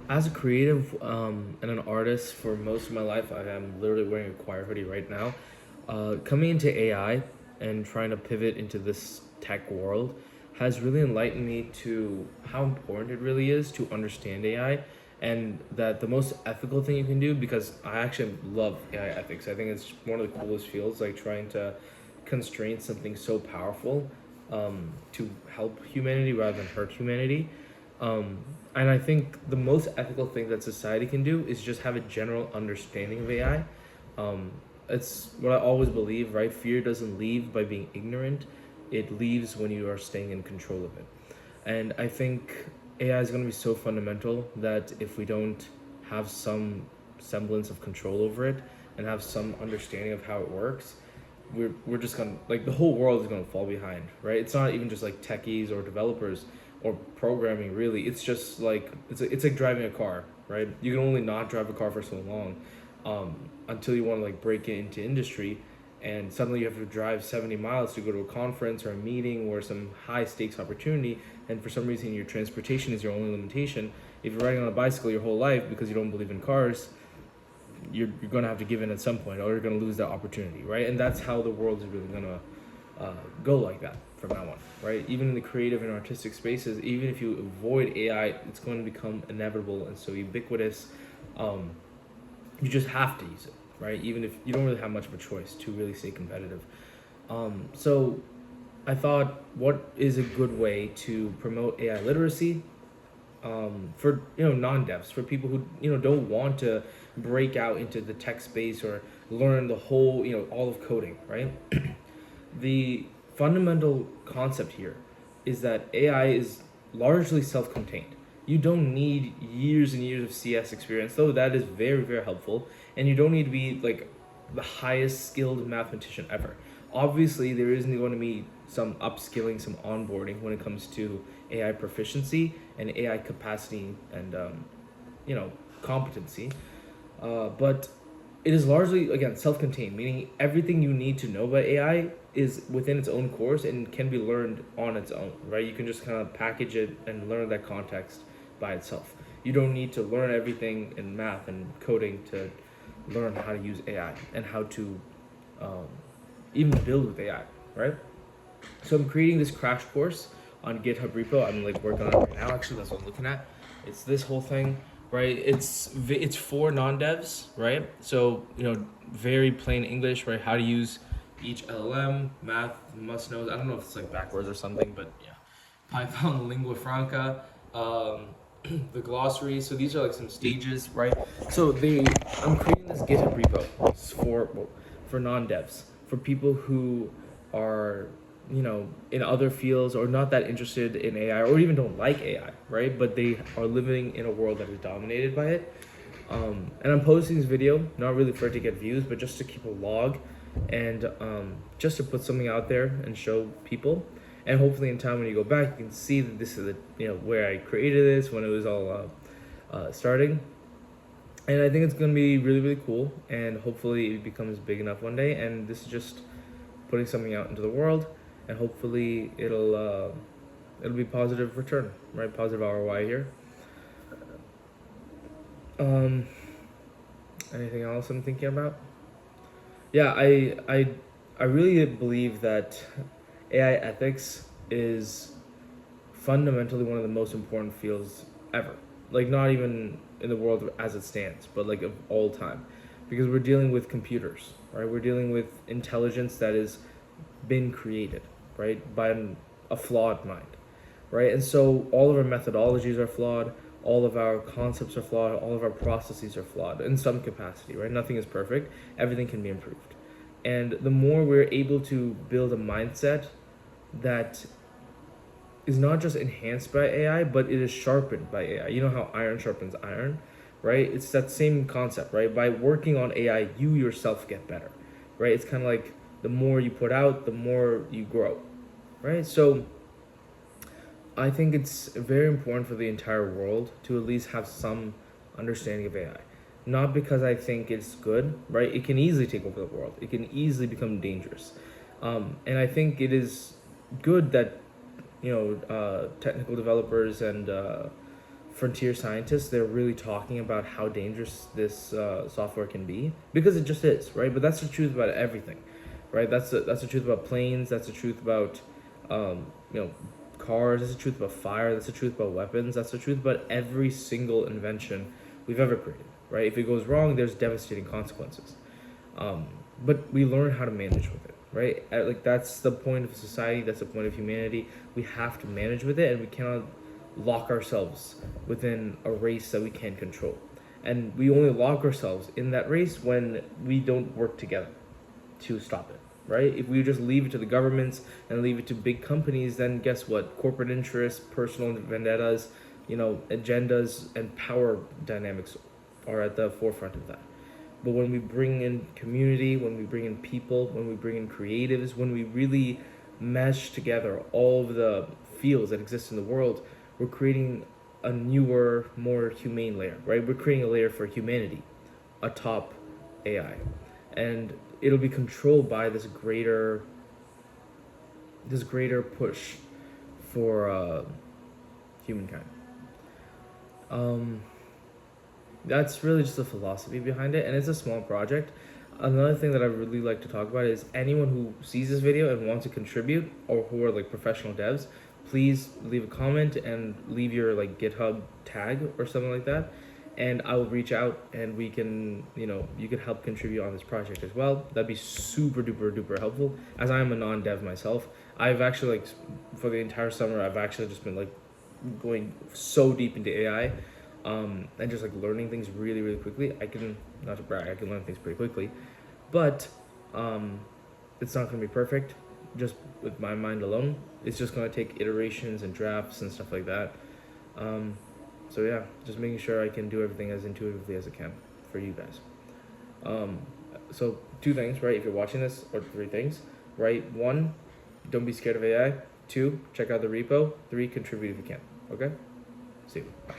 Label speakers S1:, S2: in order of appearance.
S1: As a creative and an artist for most of my life, I am literally wearing a choir hoodie right now. Coming into AI and trying to pivot into this tech world has really enlightened me to how important it really is to understand AI, and that the most ethical thing you can do, because I actually love AI ethics. I think it's one of the coolest fields, like trying to constrain something so powerful to help humanity rather than hurt humanity. And I think the most ethical thing that society can do is just have a general understanding of AI. Um, it's what I always believe, right? Fear doesn't leave by being ignorant, it leaves when you are staying in control of it. And I think AI is going to be so fundamental that if we don't have some semblance of control over it and have some understanding of how it works, we're just gonna, like, the whole world is gonna fall behind, right? It's not even just like techies or developers or programming, really. It's just like it's like driving a car, right? You can only not drive a car for so long, until you want to like break into industry, and suddenly you have to drive 70 miles to go to a conference or a meeting or some high stakes opportunity, and for some reason your transportation is your only limitation. If you're riding on a bicycle your whole life because you don't believe in cars, you're going to have to give in at some point, or you're going to lose that opportunity, right? And that's how the world is really going to go like that from now on, right? Even in the creative and artistic spaces, even if you avoid AI, it's going to become inevitable and so ubiquitous. Um, you just have to use it, right? Even if you don't really have much of a choice to really stay competitive. So I thought, what is a good way to promote AI literacy for non-devs, for people who don't want to break out into the tech space or learn the whole all of coding, right? The fundamental concept here is that AI is largely self-contained. You don't need years and years of CS experience, though that is very, very helpful. And you don't need to be like the highest skilled mathematician ever. Obviously, there is going to be some upskilling, some onboarding when it comes to AI proficiency and AI capacity and competency. But it is largely, again, self-contained, meaning everything you need to know about AI is within its own course and can be learned on its own, right? You can just kind of package it and learn that context by itself. You don't need to learn everything in math and coding to learn how to use AI and how to um, even build with AI, right? So I'm creating this crash course on GitHub repo. I'm like working on it right now. Actually, that's what I'm looking at. It's this whole thing, right? It's for non-devs, right? So very plain English, right? How to use each LLM, math must knows. I don't know if it's like backwards or something, but yeah. Python lingua franca, the glossary. So these are like some stages, right? So I'm creating this GitHub repo for non-devs, for people who are in other fields or not that interested in AI or even don't like AI, right? But they are living in a world that is dominated by it. And I'm posting this video not really for it to get views, but just to keep a log and just to put something out there and show people. And hopefully, in time when you go back, you can see that this is where I created this, when it was all starting. And I think it's gonna be really, really cool, and hopefully it becomes big enough one day. And this is just putting something out into the world, and hopefully it'll be positive return, right? Positive ROI here. Um, Anything else I'm thinking about? Yeah, I really believe that AI ethics is fundamentally one of the most important fields ever. Like, not even in the world as it stands, but like of all time, because we're dealing with computers, right? We're dealing with intelligence that has been created, right, by a flawed mind, right? And so all of our methodologies are flawed, all of our concepts are flawed, all of our processes are flawed in some capacity, right? Nothing is perfect, everything can be improved. And the more we're able to build a mindset that is not just enhanced by AI, but it is sharpened by AI. You know how iron sharpens iron, right? It's that same concept, right? By working on AI, you yourself get better, right? It's kind of like the more you put out, the more you grow, right? So I think it's very important for the entire world to at least have some understanding of AI. Not because I think it's good, right? It can easily take over the world. It can easily become dangerous. And I think it is good that technical developers and frontier scientists, they're really talking about how dangerous this software can be, because it just is, right? But that's the truth about everything, right? That's the truth about planes. That's the truth about you know, cars. That's the truth about fire. That's the truth about weapons. That's the truth about every single invention we've ever created, right? If it goes wrong, there's devastating consequences. But we learn how to manage with it, right? Like, that's the point of society. That's the point of humanity. We have to manage with it, and we cannot lock ourselves within a race that we can't control. And we only lock ourselves in that race when we don't work together to stop it, right? If we just leave it to the governments and leave it to big companies, then guess what? Corporate interests, personal vendettas, agendas, and power dynamics are at the forefront of that. But when we bring in community, when we bring in people, when we bring in creatives, when we really mesh together all of the fields that exist in the world, we're creating a newer, more humane layer, right? We're creating a layer for humanity atop AI. And it'll be controlled by this greater push for humankind. That's really just the philosophy behind it, and it's a small project. Another thing that I really like to talk about is anyone who sees this video and wants to contribute, or who are like professional devs, please leave a comment and leave your like GitHub tag or something like that, and I will reach out and we can, you can help contribute on this project as well. That'd be super duper duper helpful, as I am a non-dev myself. I've actually, like, for the entire summer, I've actually just been like going so deep into AI, and just like learning things really, really quickly. Not to brag, I can learn things pretty quickly, but it's not going to be perfect just with my mind alone. It's just going to take iterations and drafts and stuff like that. So yeah, just making sure I can do everything as intuitively as I can for you guys. So 2 things, right? If you're watching this, or 3 things, right? 1, don't be scared of AI. 2, check out the repo. 3, contribute if you can. Okay? See you. Bye.